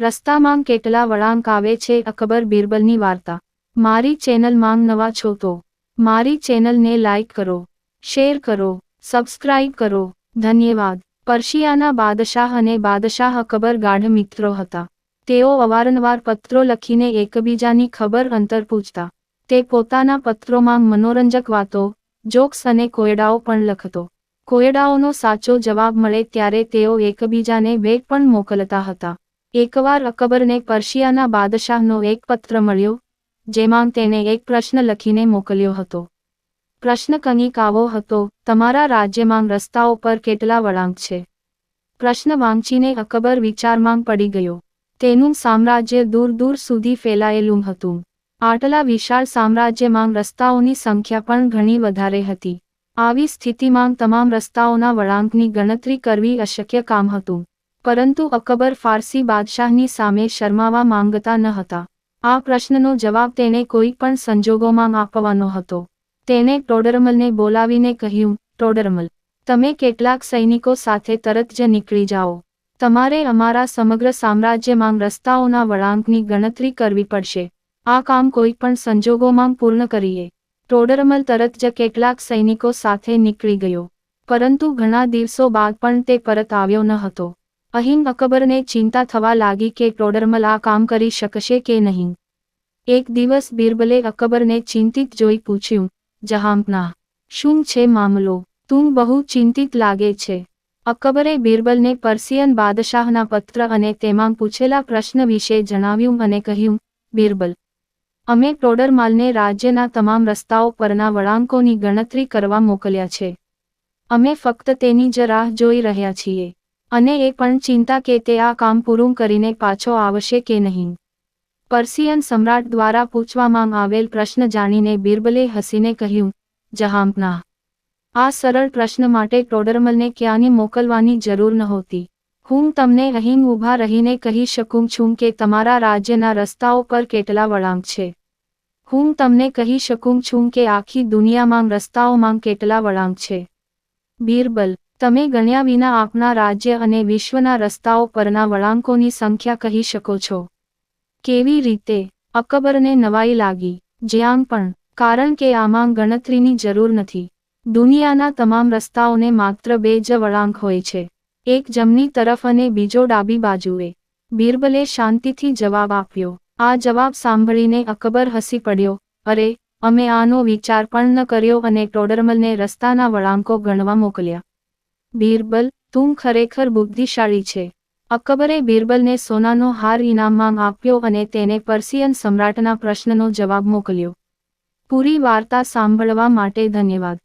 રસ્તામાં કેટલા વળાંક આવે છે અકબર બિરબલની વાર્તા। મારી ચેનલમાં નવા છો તો મારી ચેનલને લાઈક કરો, શેર કરો, સબસ્ક્રાઇબ કરો, ધન્યવાદ। પર્શિયાના બાદશાહ અને બાદશાહ અકબર ગાઢ મિત્રો હતા। તેઓ અવારનવાર પત્રો લખીને એકબીજાની ખબર અંતર પૂછતા। તે પોતાના પત્રોમાં મનોરંજક વાતો, જોક્સ અને કોયડાઓ પણ લખતો। કોયડાઓનો સાચો જવાબ મળે ત્યારે તેઓ એકબીજાને ભેટ પણ મોકલતા હતા। એકવાર અકબરને પર્શિયાના બાદશાહનો એક પત્ર મળ્યો, જેમાં તેણે એક પ્રશ્ન લખીને મોકલ્યો હતો। પ્રશ્ન કંઈક આવો હતો, તમારા રાજ્યમાં રસ્તાઓ પર કેટલા વળાંક છે? પ્રશ્ન વાંચીને અકબર વિચારમાં પડી ગયો। તેનું સામ્રાજ્ય દૂર દૂર સુધી ફેલાયેલું હતું। આટલા વિશાળ સામ્રાજ્યમાં રસ્તાઓની સંખ્યા પણ ઘણી વધારે હતી। આવી સ્થિતિમાં તમામ રસ્તાઓના વળાંકની ગણતરી કરવી અશક્ય કામ હતું। પરંતુ અકબર ફારસી બાદશાહની સામે શરમાવા માંગતા ન હતા। આ પ્રશ્નનો જવાબ તેણે કોઈ પણ સંજોગોમાં આપવાનો હતો। તેણે ટોડરમલને બોલાવીને કહ્યું, ટોડરમલ, તમે કેટલાક સૈનિકો સાથે તરત જ નીકળી જાઓ। તમારે અમારા સમગ્ર સામ્રાજ્યમાં રસ્તાઓના વળાંકની ગણતરી કરવી પડશે। આ કામ કોઈ પણ સંજોગોમાં પૂર્ણ કરીએ। ટોડરમલ તરત જ કેટલાક સૈનિકો સાથે નીકળી ગયો, પરંતુ ઘણા દિવસો બાદ પણ તે પરત આવ્યો ન હતો। અહીં અકબરને ચિંતા થવા લાગી કે ટોડરમલ આ કામ કરી શકશે કે નહીં। એક દિવસ બિરબલે અકબરને ચિંતિત જોઈ પૂછ્યું, જહાંપનાહ, શું છે મામલો? તું બહુ ચિંતિત લાગે છે। અકબરે બિરબલને પર્શિયન બાદશાહના પત્ર અને તેમાં પૂછેલા પ્રશ્ન વિશે જણાવ્યું અને કહ્યું, બિરબલ, અમે ટોડરમલને રાજ્યના તમામ રસ્તાઓ પરના વળાંકોની ગણતરી કરવા મોકલ્યા છે। અમે ફક્ત તેની જ રાહ જોઈ રહ્યા છીએ, અને એ પણ ચિંતા કે તે આ કામ પૂરું કરીને પાછો આવશે કે નહીં। પર્શિયન સમ્રાટ દ્વારા પૂછવામાં આવેલ પ્રશ્ન જાણીને બિરબલે હસીને કહ્યું, જહાંપનાહ, આ સરળ પ્રશ્ન માટે ટોડરમલને ક્યાંય મોકલવાની જરૂર નહોતી। હું તમને અહીં ઊભા રહીને કહી શકું છું કે તમારા રાજ્યના રસ્તાઓ પર કેટલા વળાંક છે। હું તમને કહી શકું છું કે આખી દુનિયામાં રસ્તાઓમાં કેટલા વળાંક છે। બિરબલ, તમે ગણ્યા વિના આપના રાજ્ય અને વિશ્વના રસ્તાઓ પરના વળાંકોની સંખ્યા કહી શકો છો? કેવી રીતે? અકબરને નવાઈ લાગી। જ્યાં પણ, કારણ કે આમાં ગણતરીની જરૂર નથી। દુનિયાના તમામ રસ્તાઓને માત્ર 2 જ વળાંક હોય છે, એક જમણી તરફ અને બીજો ડાબી બાજુએ। બિરબલે શાંતિથી જવાબ આપ્યો। આ જવાબ સાંભળીને અકબર હસી પડ્યો, અરે, અમે આનો વિચાર પણ ન કર્યો અને ટોડરમલને રસ્તાના વળાંકો ગણવા મોકલ્યા। બિરબલ, તું ખરેખર બુદ્ધિશાળી છે। અકબરે બિરબલને સોનાનો હાર ઇનામમાં આપ્યો અને તેને પર્શિયન સમ્રાટના પ્રશ્નનો જવાબ મોકલ્યો। પૂરી વાર્તા સાંભળવા માટે ધન્યવાદ।